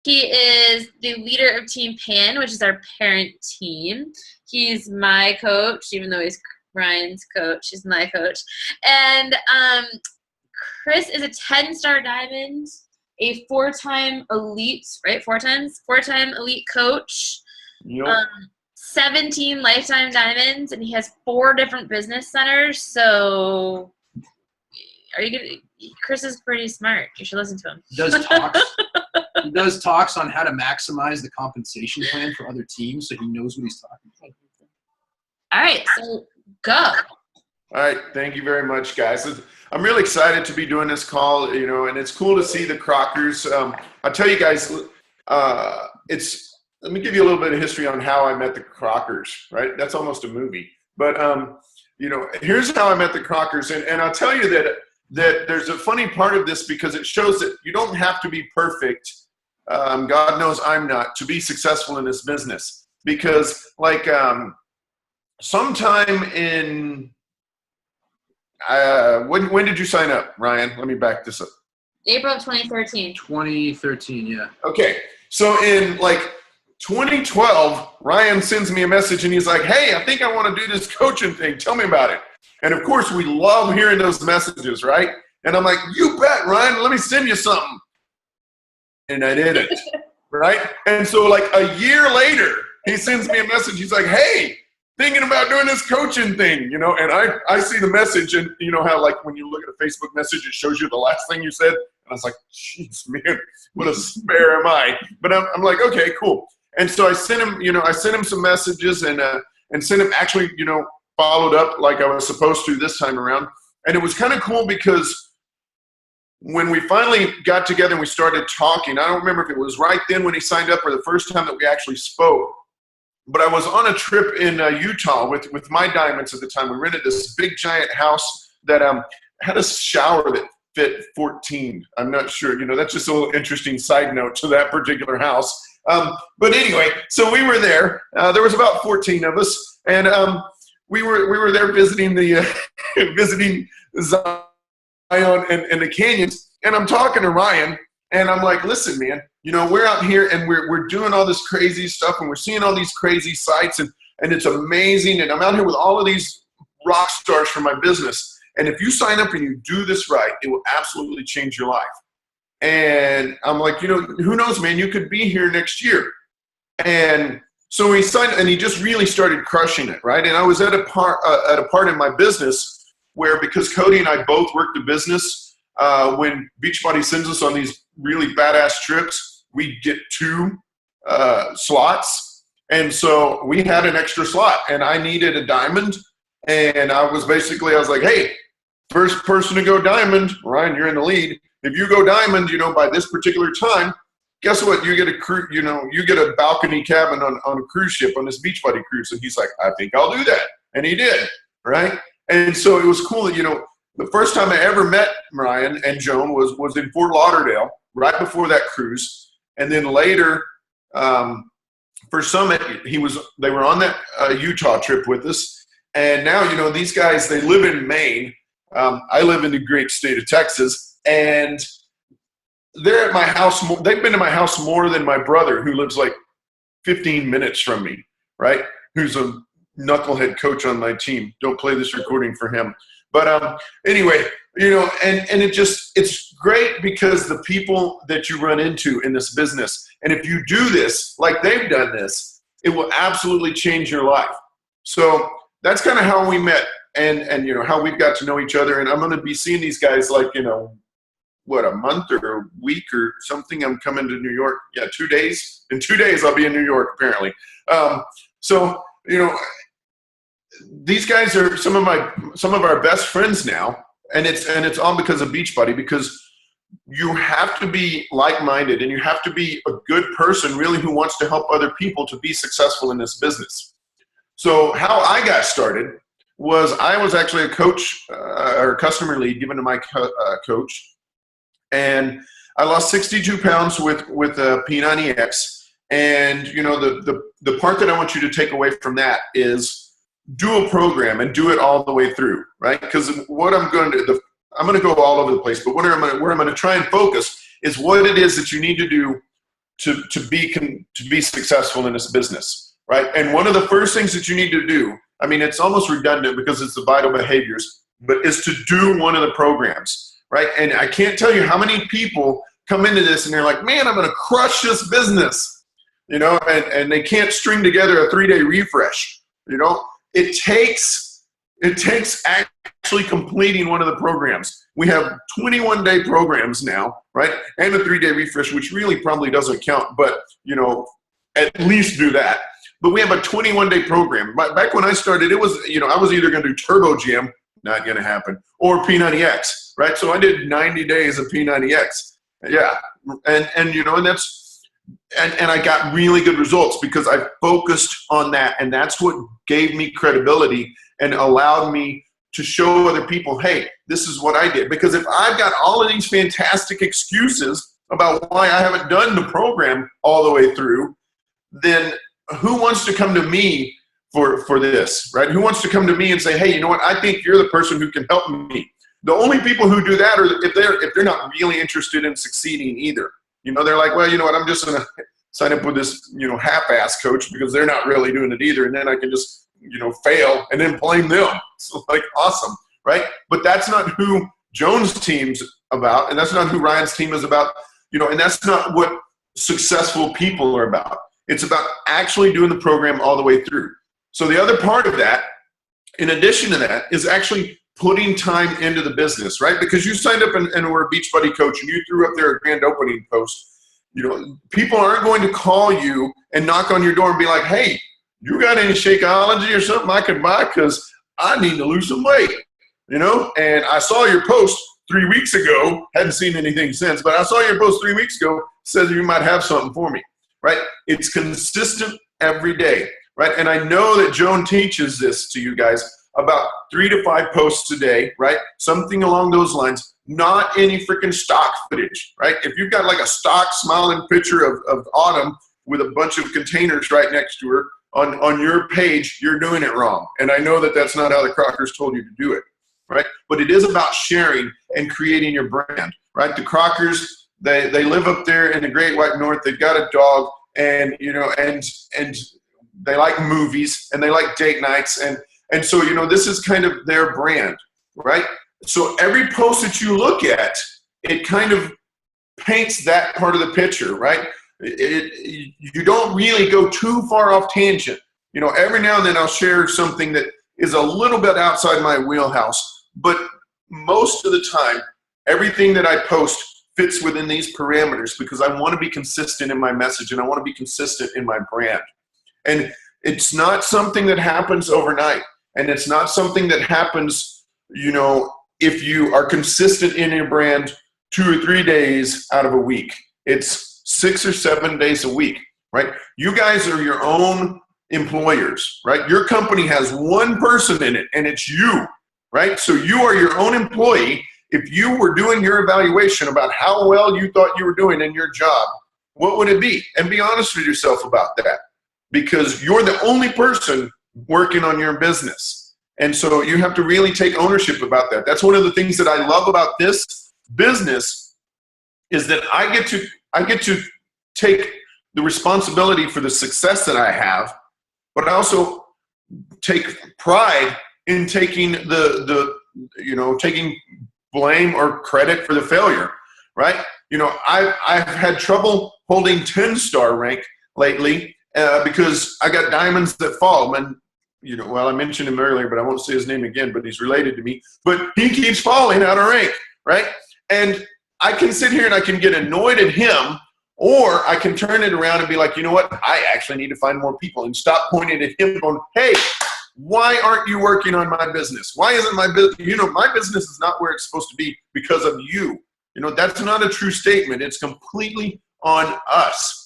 He is the leader of Team Pan, which is our parent team. He's my coach, even though he's Ryan's coach. He's my coach. And Chris is a 10-star diamond, a 4-time elite, right? 4-time elite coach. Yep. 17 lifetime diamonds, and he has 4 different business centers. So, Chris is pretty smart. You should listen to him. He does talks. He does talks on how to maximize the compensation plan for other teams, so he knows what he's talking about. All right, so go. All right, thank you very much, guys. I'm really excited to be doing this call, and it's cool to see the Crockers. I'll tell you guys, let me give you a little bit of history on how I met the Crockers, right? That's almost a movie. But, here's how I met the Crockers. And I'll tell you that there's a funny part of this because it shows that you don't have to be perfect. God knows I'm not, to be successful in this business. Because, sometime in when did you sign up, Ryan? Let me back this up. April of 2013. 2013, yeah. Okay, so in 2012, Ryan sends me a message and he's like, hey, I think I want to do this coaching thing. Tell me about it. And of course, we love hearing those messages, right? And I'm like, you bet, Ryan, let me send you something. And I didn't, right? And so a year later, he sends me a message. He's like, hey, thinking about doing this coaching thing, and I see the message, and you know how when you look at a Facebook message, it shows you the last thing you said, and I was like, jeez, man, what a spare am I? But I'm like, okay, cool. And so I sent him some messages and sent him actually, followed up like I was supposed to this time around, and it was kind of cool because when we finally got together and we started talking, I don't remember if it was right then when he signed up or the first time that we actually spoke. But I was on a trip in Utah with my diamonds at the time. We rented this big giant house that had a shower that fit 14. I'm not sure. That's just a little interesting side note to that particular house. But anyway, so we were there. There was about 14 of us, and we were there visiting visiting Zion and the canyons. And I'm talking to Ryan, and I'm like, listen, man. We're out here and we're doing all this crazy stuff and we're seeing all these crazy sights and it's amazing. And I'm out here with all of these rock stars for my business. And if you sign up and you do this right, it will absolutely change your life. And I'm like, who knows, man, you could be here next year. And so he signed and he just really started crushing it, right? And I was at a part in my business where, because Cody and I both worked the business, when Beachbody sends us on these really badass trips, we get 2 slots. And so we had an extra slot and I needed a diamond. And I was like, hey, first person to go diamond, Ryan, you're in the lead. If you go diamond, by this particular time, guess what? You get you get a balcony cabin on a cruise ship, on this Beachbody cruise. And he's like, I think I'll do that. And he did, right? And so it was cool that, the first time I ever met Ryan and Joan was in Fort Lauderdale, right before that cruise. And then later, for Summit, they were on that Utah trip with us. And now, these guys, they live in Maine. I live in the great state of Texas. And they're at my house. They've been to my house more than my brother, who lives 15 minutes from me, right? Who's a knucklehead coach on my team. Don't play this recording for him. But anyway, and it's great because the people that you run into in this business, and if you do this, like they've done this, it will absolutely change your life. So that's kind of how we met and how we've got to know each other. And I'm going to be seeing these guys a month or a week or something. I'm coming to New York. Yeah, 2 days. In 2 days, I'll be in New York, apparently. So these guys are some of our best friends now, and it's all because of Beachbody, because you have to be like-minded and you have to be a good person really who wants to help other people to be successful in this business. So how I got started was I was actually a coach or customer lead given to my coach, and I lost 62 pounds with P90X. And the part that I want you to take away from that is do a program and do it all the way through, right? Because what I'm going to do, I'm going to go all over the place, but where I'm going to try and focus is what it is that you need to do to be successful in this business, right? And one of the first things that you need to do, I mean, it's almost redundant because it's the vital behaviors, but is to do one of the programs, right? And I can't tell you how many people come into this and they're like, man, I'm going to crush this business, you know, and they can't string together a 3-day refresh. You know, it takes actually completing one of the programs. We have 21-day programs now, right? And a 3-day refresh, which really probably doesn't count, but, you know, at least do that. But we have a 21-day program. Back when I started, it was, you know, I was either going to do Turbo Gym, not going to happen, or P90X, right? So I did 90 days of P90X. Yeah. And you know, and that's, and I got really good results because I focused on that. And that's what gave me credibility and allowed me to show other people, hey, this is what I did. Because if I've got all of these fantastic excuses about why I haven't done the program all the way through, then who wants to come to me for this, right? Who wants to come to me and say, hey, you know what? I think you're the person who can help me. The only people who do that are if they're not really interested in succeeding either. You know, they're like, well, you know what? I'm just going to sign up with this, you know, half-ass coach because they're not really doing it either. And then I can just, you know, fail and then blame them. So like, awesome, right? But that's not who Jones' team's about. And that's not who Ryan's team is about, you know, and that's not what successful people are about. It's about actually doing the program all the way through. So the other part of that, in addition to that, is actually putting time into the business, right? Because you signed up and were a Beachbody coach and you threw up there a grand opening post. You know, people aren't going to call you and knock on your door and be like, hey, you got any Shakeology or something I could buy because I need to lose some weight, you know? And I saw your post 3 weeks ago, hadn't seen anything since, but I saw your post 3 weeks ago, said you might have something for me, right? It's consistent every day. Right? And I know that Joan teaches this to you guys about 3 to 5 posts a day, right? Something along those lines, not any freaking stock footage, right? If you've got like a stock smiling picture of Autumn with a bunch of containers right next to her on your page, you're doing it wrong. And I know that that's not how the Crockers told you to do it, right? But it is about sharing and creating your brand, right? The Crockers, they live up there in the Great White North. They've got a dog and, you know, and they like movies and they like date nights. And so, you know, this is kind of their brand, right? So every post that you look at, it kind of paints that part of the picture, right? You don't really go too far off tangent. You know, every now and then I'll share something that is a little bit outside my wheelhouse, but most of the time, everything that I post fits within these parameters because I want to be consistent in my message and I want to be consistent in my brand. And it's not something that happens overnight. And it's not something that happens, you know, if you are consistent in your brand 2 or 3 days out of a week. It's 6 or 7 days a week, right? You guys are your own employers, right? Your company has one person in it and it's you, right? So you are your own employee. If you were doing your evaluation about how well you thought you were doing in your job, what would it be? And be honest with yourself about that. Because you're the only person working on your business. And so you have to really take ownership about that. That's one of the things that I love about this business is that I get to take the responsibility for the success that I have, but I also take pride in taking taking blame or credit for the failure, right? You know, I've had trouble holding 10-star rank lately, because I got diamonds that fall. And, you know, well, I mentioned him earlier, but I won't say his name again, but he's related to me. But he keeps falling out of rank, right? And I can sit here and I can get annoyed at him, or I can turn it around and be like, you know what? I actually need to find more people and stop pointing at him going, hey, why aren't you working on my business? Why isn't my business, you know, my business is not where it's supposed to be because of you. You know, that's not a true statement. It's completely on us.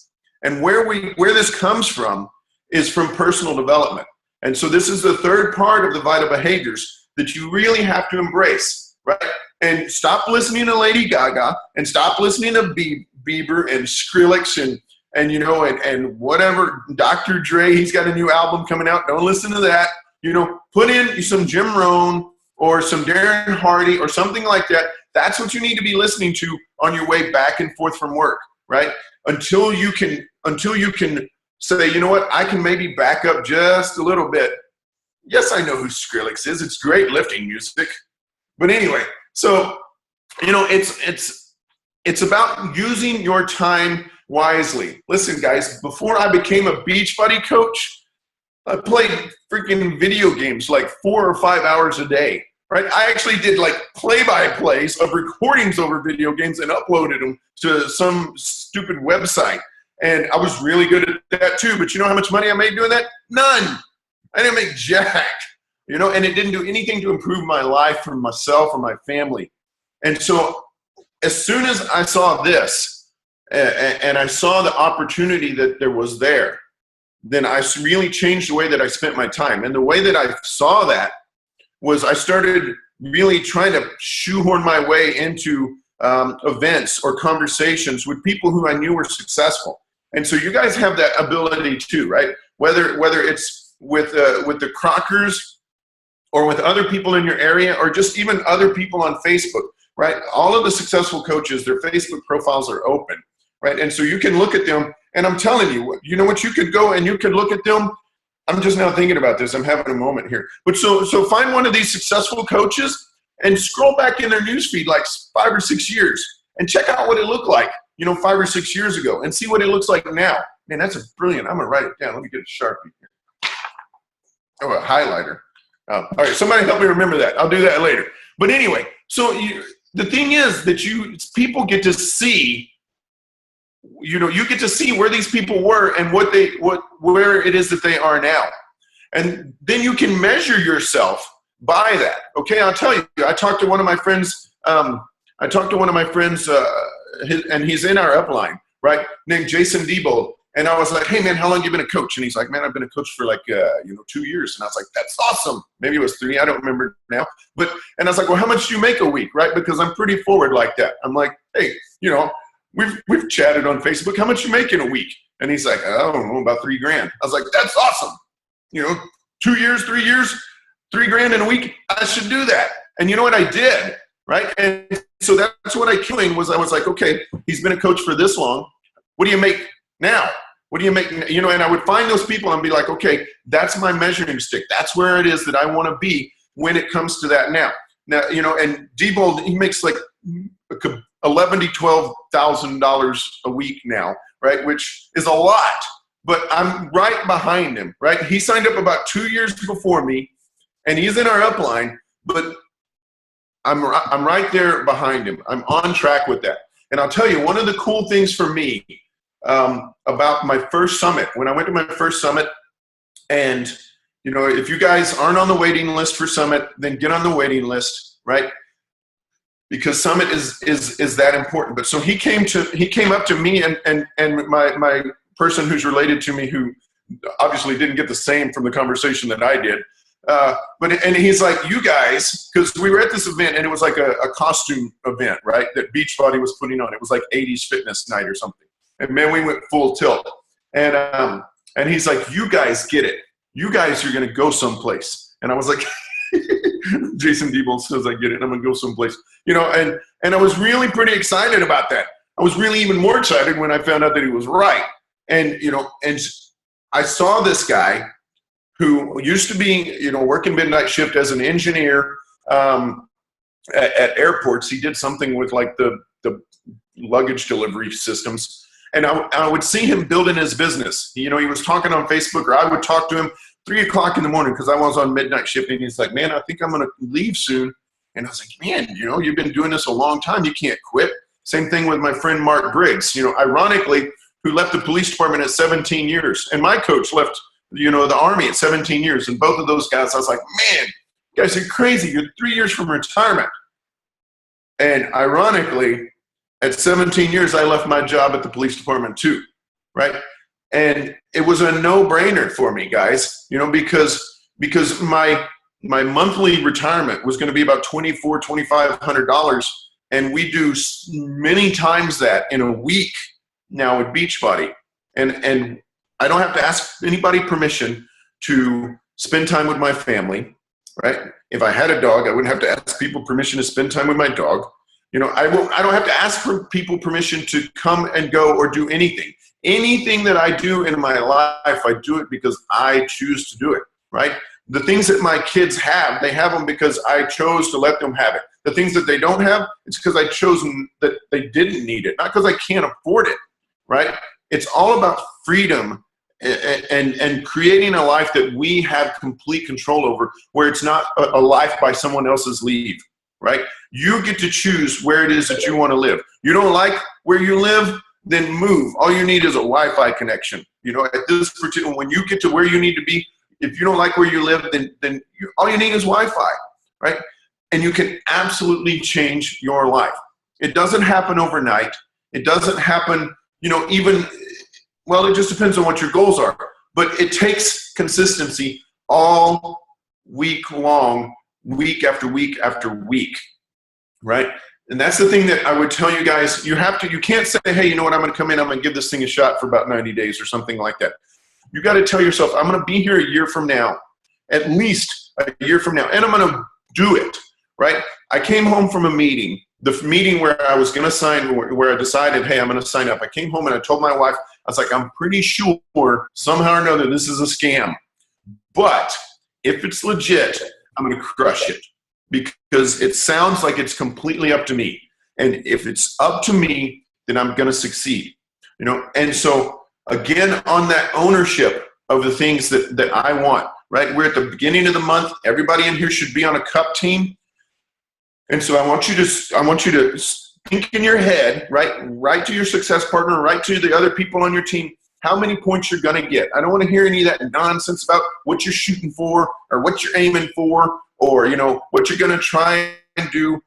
And where this comes from is from personal development. And so this is the third part of the vital behaviors that you really have to embrace, right? And stop listening to Lady Gaga and stop listening to Bieber and Skrillex and you know, and whatever, Dr. Dre, he's got a new album coming out. Don't listen to that. You know, put in some Jim Rohn or some Darren Hardy or something like that. That's what you need to be listening to on your way back and forth from work. right? Until you can say, you know what, I can maybe back up just a little bit. Yes, I know who Skrillex is. It's great lifting music. But anyway, so, you know, it's about using your time wisely. Listen, guys, before I became a Beachbody coach, I played freaking video games like 4 or 5 hours a day, right? I actually did like play-by-plays of recordings over video games and uploaded them to some stupid website. And I was really good at that too. But you know how much money I made doing that? None. I didn't make jack, you know, and it didn't do anything to improve my life for myself or my family. And so as soon as I saw this and I saw the opportunity that there was there, then I really changed the way that I spent my time. And the way that I saw that was I started really trying to shoehorn my way into events or conversations with people who I knew were successful. And so you guys have that ability too, right? Whether it's with the Crockers or with other people in your area or just even other people on Facebook, right? All of the successful coaches, their Facebook profiles are open, right? And so you can look at them. And I'm telling you, you know what, you could go and you could look at them. I'm just now thinking about this. I'm having a moment here. But so find one of these successful coaches and scroll back in their newsfeed like 5 or 6 years and check out what it looked like, you know, 5 or 6 years ago and see what it looks like now. Man, that's brilliant. I'm going to write it down. Let me get a Sharpie here. Oh, a highlighter. All right, somebody help me remember that. I'll do that later. But anyway, so the thing is that people get to see, you know, you get to see where these people were and where it is that they are now. And then you can measure yourself by that. Okay, I'll tell you, I talked to one of my friends, and he's in our upline, right, named Jason Diebold. And I was like, hey man, how long have you been a coach? And he's like, man, I've been a coach for like, 2 years. And I was like, that's awesome. Maybe it was 3, I don't remember now. And I was like, well, how much do you make a week, right? Because I'm pretty forward like that. I'm like, hey, you know, we've chatted on Facebook. How much you make in a week? And he's like, I don't know, about $3,000. I was like, that's awesome. You know, 2 years, 3 years, $3,000 in a week. I should do that. And you know what I did, right? And so that's what I was like, okay, he's been a coach for this long. What do you make now? What do you make? You know, and I would find those people and be like, okay, that's my measuring stick. That's where it is that I want to be when it comes to that now. Now, you know, and Diebold, he makes like $11,000 to $12,000 a week now, right? Which is a lot, but I'm right behind him, right? He signed up about 2 years before me, and he's in our upline, but I'm right there behind him. I'm on track with that. And I'll tell you, one of the cool things for me about my first summit, when I went to my first summit, and you know, if you guys aren't on the waiting list for Summit, then get on the waiting list, right? Because Summit is that important. But so he came up to me and my person who's related to me, who obviously didn't get the same from the conversation that I did. And he's like, you guys, because we were at this event and it was like a costume event, right? That Beachbody was putting on. It was like 80s fitness night or something. And man, we went full tilt. And he's like, you guys get it. You guys are going to go someplace. And I was like, Jason Diebold says I get it. I'm going to go someplace. You know, and I was really pretty excited about that. I was really even more excited when I found out that he was right. And, you know, and I saw this guy who used to be, you know, working midnight shift as an engineer at airports. He did something with like the luggage delivery systems. And I would see him building his business. You know, he was talking on Facebook, or I would talk to him 3 o'clock in the morning because I was on midnight shift. And he's like, man, I think I'm going to leave soon. And I was like, man, you know, you've been doing this a long time. You can't quit. Same thing with my friend Mark Briggs, you know, ironically, who left the police department at 17 years. And my coach left, you know, the Army at 17 years. And both of those guys, I was like, man, you guys are crazy. You're 3 years from retirement. And ironically, at 17 years, I left my job at the police department too, right? And it was a no-brainer for me, guys, you know, because my monthly retirement was going to be about $2,400, $2,500, and we do many times that in a week now with Beachbody, and I don't have to ask anybody permission to spend time with my family, right? If I had a dog, I wouldn't have to ask people permission to spend time with my dog. I don't have to ask for people permission to come and go or do anything. Anything that I do in my life, I do it because I choose to do it, right? The things that my kids have, they have them because I chose to let them have it. The things that they don't have, it's because I chose that they didn't need it, not because I can't afford it, right? It's all about freedom and creating a life that we have complete control over, where it's not a life by someone else's leave, right? You get to choose where it is that you want to live. You don't like where you live, then move. All you need is a Wi-Fi connection. At this particular, when you get to where you need to be, if you don't like where you live, then all you need is Wi-Fi, right? And you can absolutely change your life. It doesn't happen overnight. It doesn't happen, it just depends on what your goals are. But it takes consistency all week long, week after week after week, right? And that's the thing that I would tell you guys. You can't say, hey, you know what, I'm going to come in, I'm going to give this thing a shot for about 90 days or something like that. You got to tell yourself, I'm going to be here a year from now, at least a year from now, and I'm going to do it, right? I came home from a meeting, the meeting where I was going to sign, where I decided, hey, I'm going to sign up. I came home and I told my wife, I was like, I'm pretty sure somehow or another this is a scam. But if it's legit, I'm going to crush it, because it sounds like it's completely up to me. And if it's up to me, then I'm going to succeed. And so again, on that ownership of the things that I want, right? We're at the beginning of the month. Everybody in here should be on a cup team. And so I want you to think in your head, right? Write to your success partner, write to the other people on your team, how many points you're going to get. I don't want to hear any of that nonsense about what you're shooting for or what you're aiming for, or, what you're going to try and do.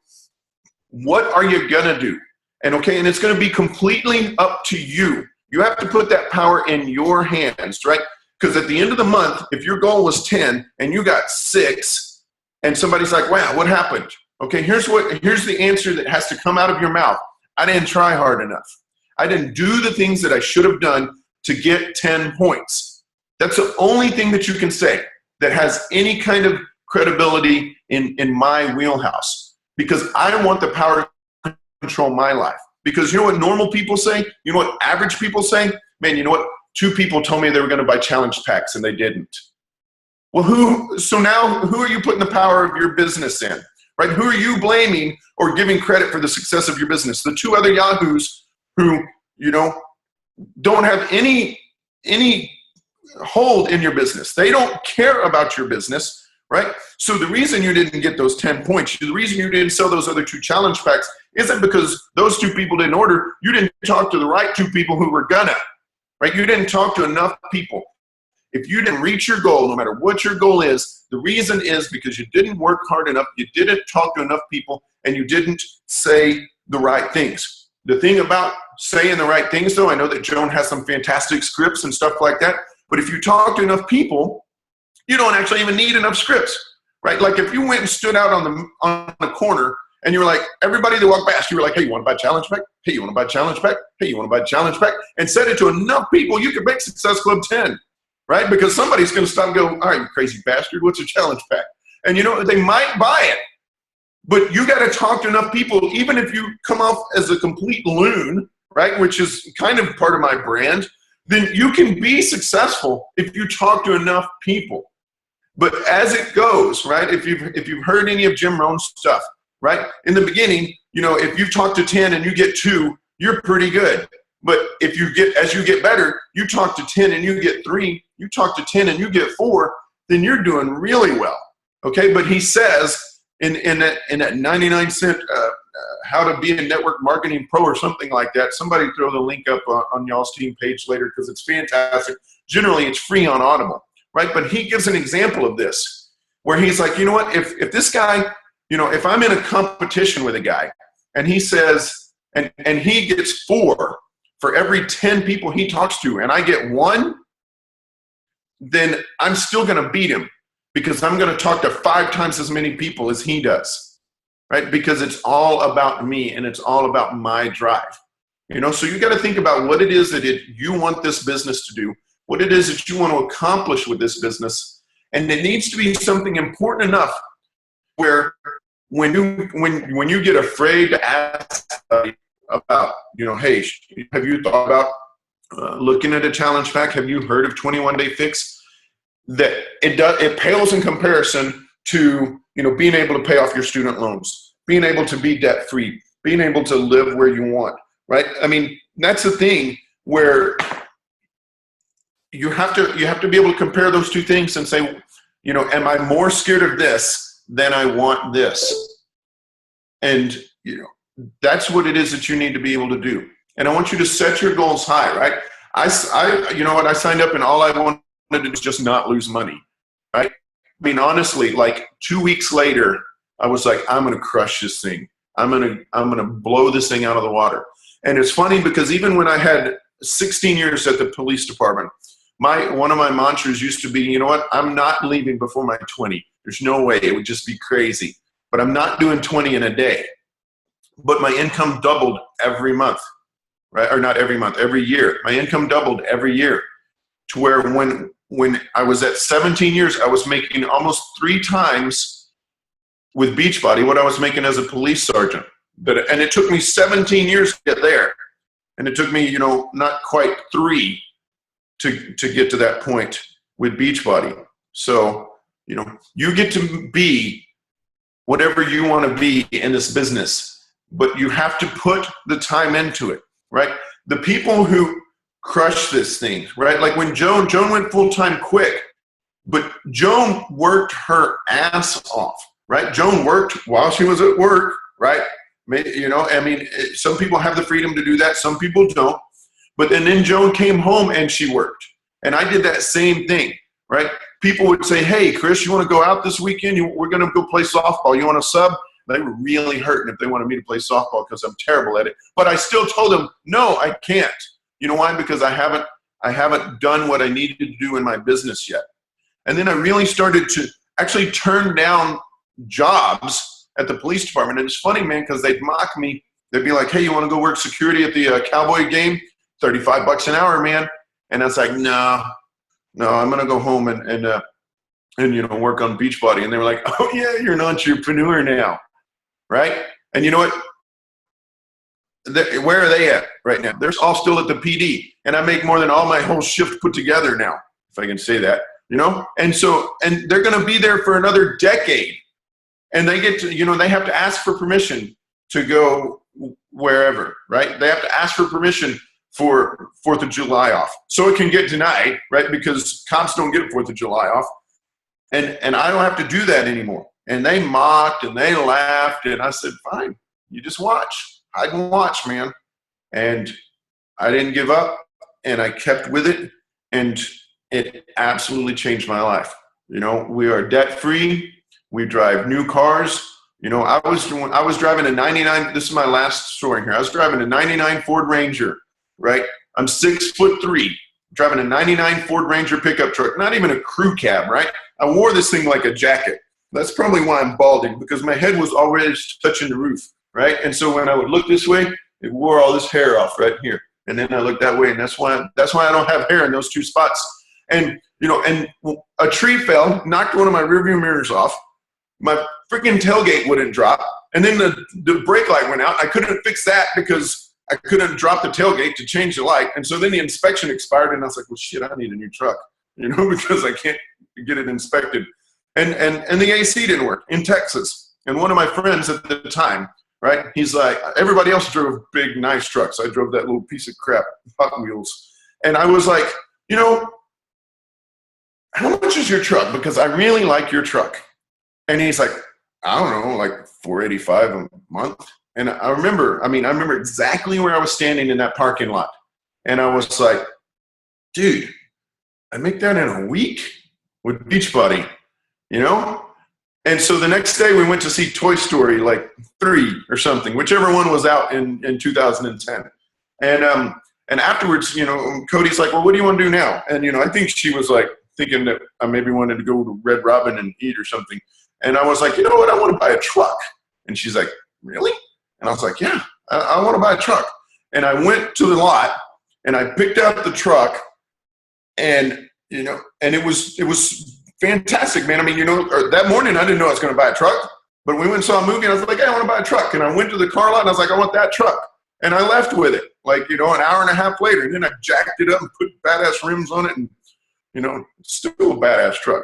What are you going to do? And it's going to be completely up to you. You have to put that power in your hands, right? Because at the end of the month, if your goal was 10 and you got 6, and somebody's like, wow, what happened? Okay, here's the answer that has to come out of your mouth. I didn't try hard enough. I didn't do the things that I should have done to get 10 points. That's the only thing that you can say that has any kind of credibility in my wheelhouse, because I want the power to control my life. Because you know what normal people say? You know what average people say? Man, you know what? 2 people told me they were going to buy challenge packs and they didn't. Well, so now who are you putting the power of your business in? Right? Who are you blaming or giving credit for the success of your business? The 2 other yahoos who, don't have any hold in your business. They don't care about your business, right? So the reason you didn't get those 10 points, the reason you didn't sell those other 2 challenge packs isn't because those 2 people didn't order. You didn't talk to the right 2 people who were gonna, right? You didn't talk to enough people. If you didn't reach your goal, no matter what your goal is, the reason is because you didn't work hard enough, you didn't talk to enough people, and you didn't say the right things. The thing about saying the right things, though, I know that Joan has some fantastic scripts and stuff like that, but if you talk to enough people, you don't actually even need enough scripts, right? Like if you went and stood out on the corner and you were like, everybody that walked past, you were like, hey, you want to buy a challenge pack? Hey, you want to buy a challenge pack? Hey, you want to buy a challenge pack? And said it to enough people, you could make Success Club 10, right? Because somebody's going to stop and go, all right, you crazy bastard, what's a challenge pack? And they might buy it, but you got to talk to enough people, even if you come off as a complete loon, right? Which is kind of part of my brand, then you can be successful if you talk to enough people. But as it goes, right, if you've heard any of Jim Rohn's stuff, right, in the beginning, if you've talked to 10 and you get 2, you're pretty good. But as you get better, you talk to 10 and you get 3, you talk to 10 and you get 4, then you're doing really well, okay? But he says in that 99-cent how to be a network marketing pro or something like that, somebody throw the link up on y'all's team page later because it's fantastic. Generally, it's free on Audible. Right? But he gives an example of this where he's like, you know what, if this guy, if I'm in a competition with a guy and he says, and he gets 4 for every 10 people he talks to and I get 1, then I'm still going to beat him because I'm going to talk to 5 times as many people as he does, right? Because it's all about me and it's all about my drive, so you got to think about what it is that you want this business to do, what it is that you want to accomplish with this business. And it needs to be something important enough where when you get afraid to ask somebody about, hey, have you thought about looking at a challenge pack? Have you heard of 21 Day Fix? That it pales in comparison to being able to pay off your student loans, being able to be debt free, being able to live where you want, right? I mean, that's the thing where you have to be able to compare those two things and say, am I more scared of this than I want this? And that's what it is that you need to be able to do. And I want you to set your goals high, right? I signed up and all I wanted to do was just not lose money, right? I mean, honestly, like 2 weeks later, I was like, I'm going to crush this thing. I'm going to blow this thing out of the water. And it's funny because even when I had 16 years at the police department, one of my mantras used to be, you know what? I'm not leaving before my 20. There's no way. It would just be crazy. But I'm not doing 20 in a day. But my income doubled every month, right? Or not every month, every year. My income doubled every year to where when I was at 17 years, I was making almost 3 times with Beachbody what I was making as a police sergeant. And it took me 17 years to get there. And it took me, not quite 3 to get to that point with Beachbody. So, you get to be whatever you want to be in this business, but you have to put the time into it, right? The people who crush this thing, right? Like when Joan went full-time quick, but Joan worked her ass off, right? Joan worked while she was at work, right? Some people have the freedom to do that. Some people don't. But then Joan came home and she worked. And I did that same thing, right? People would say, hey, Chris, you want to go out this weekend? We're going to go play softball. You want to sub? They were really hurting if they wanted me to play softball because I'm terrible at it. But I still told them, no, I can't. You know why? Because I haven't done what I needed to do in my business yet. And then I really started to actually turn down jobs at the police department. And it's funny, man, because they'd mock me. They'd be like, hey, you want to go work security at the Cowboy game? $35 an hour, man. And I was like, no, I'm going to go home and work on Beachbody. And they were like, oh, yeah, you're an entrepreneur now, right? And you know what? Where are they at right now? They're all still at the PD. And I make more than all my whole shift put together now, if I can say that, And they're going to be there for another decade. And they get to, they have to ask for permission to go wherever, right? They have to ask for permission for 4th of July off. So it can get denied, right? Because cops don't get 4th of July off. And I don't have to do that anymore. And they mocked and they laughed. And I said, fine, you just watch. I can watch, man. And I didn't give up and I kept with it. And it absolutely changed my life. We are debt free. We drive new cars. I was driving a 99, this is my last story here. I was driving a 99 Ford Ranger, right? I'm 6'3", driving a 99 Ford Ranger pickup truck, not even a crew cab, right? I wore this thing like a jacket. That's probably why I'm balding, because my head was already touching the roof, right? And so when I would look this way, it wore all this hair off right here. And then I looked that way, and that's why I don't have hair in those 2 spots. And, and a tree fell, knocked one of my rearview mirrors off. My freaking tailgate wouldn't drop. And then the brake light went out. I couldn't fix that because I couldn't drop the tailgate to change the light. And so then the inspection expired, and I was like, well, shit, I need a new truck, because I can't get it inspected. And the AC didn't work in Texas. And one of my friends at the time, right, he's like, everybody else drove big, nice trucks. I drove that little piece of crap, Hot Wheels. And I was like, how much is your truck? Because I really like your truck. And he's like, I don't know, like $485 a month. And I remember exactly where I was standing in that parking lot. And I was like, dude, I make that in a week with Beachbody, And so the next day we went to see Toy Story, like 3 or something, whichever one was out in 2010. And afterwards, Cody's like, well, what do you want to do now? And, I think she was like thinking that I maybe wanted to go to Red Robin and eat or something. And I was like, you know what? I want to buy a truck. And she's like, really? And I was like, yeah, I want to buy a truck. And I went to the lot and I picked out the truck and, and it was fantastic, man. I mean, that morning I didn't know I was going to buy a truck, But we went and saw a movie, and I was like, hey, I want to buy a truck. And I went to the car lot, and I was like, I want that truck. And I left with it, like, you know, an hour and a half later. And then I jacked it up and put badass rims on it, and, you know, still a badass truck.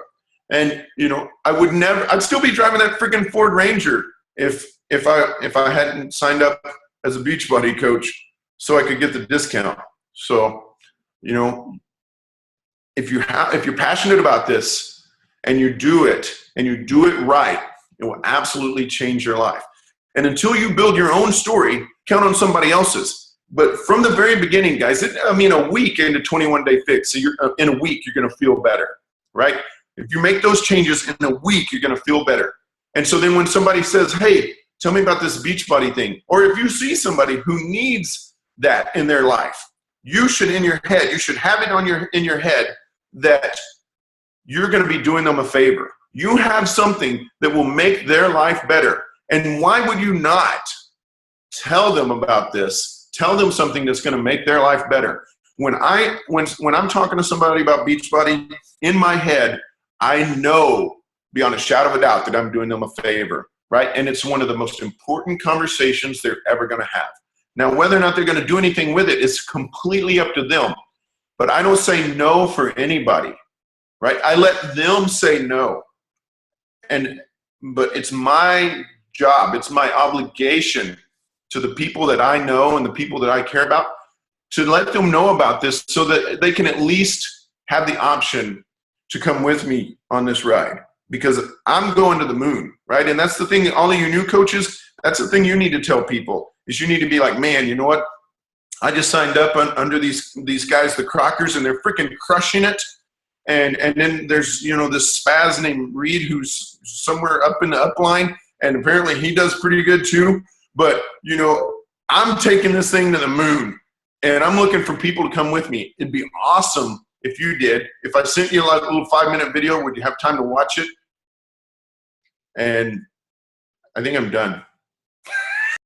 And, you know, I'd still be driving that freaking Ford Ranger if I hadn't signed up as a Beachbody coach so I could get the discount. So, you know, if you're passionate about this and you do it right, it will absolutely change your life. And until you build your own story, count on somebody else's. But from the very beginning, guys, a week into 21-day fix, so in a week, you're going to feel better, right? If you make those changes in a week, you're going to feel better. And so then when somebody says, hey, tell me about this Beachbody thing, or if you see somebody who needs that in their life, you should have it in your head that you're going to be doing them a favor. You have something that will make their life better. And why would you not tell them about this? Tell them something that's going to make their life better. When I'm talking to somebody about Beachbody, in my head, I know beyond a shadow of a doubt that I'm doing them a favor, right? And it's one of the most important conversations they're ever going to have. Now, whether or not they're going to do anything with it is completely up to them. But I don't say no for anybody, right? I let them say no. But it's my job, it's my obligation to the people that I know and the people that I care about to let them know about this so that they can at least have the option to come with me on this ride, because I'm going to the moon, right? And that's the thing, all of you new coaches, that's the thing you need to tell people, is you need to be like, man, you know what? I just signed up under these guys, the Crockers, and they're freaking crushing it. And then there's, you know, this spaz named Reed who's somewhere up in the upline, and apparently he does pretty good too. But, you know, I'm taking this thing to the moon, and I'm looking for people to come with me. It'd be awesome if you did. If I sent you a little 5-minute video, would you have time to watch it? And I think I'm done.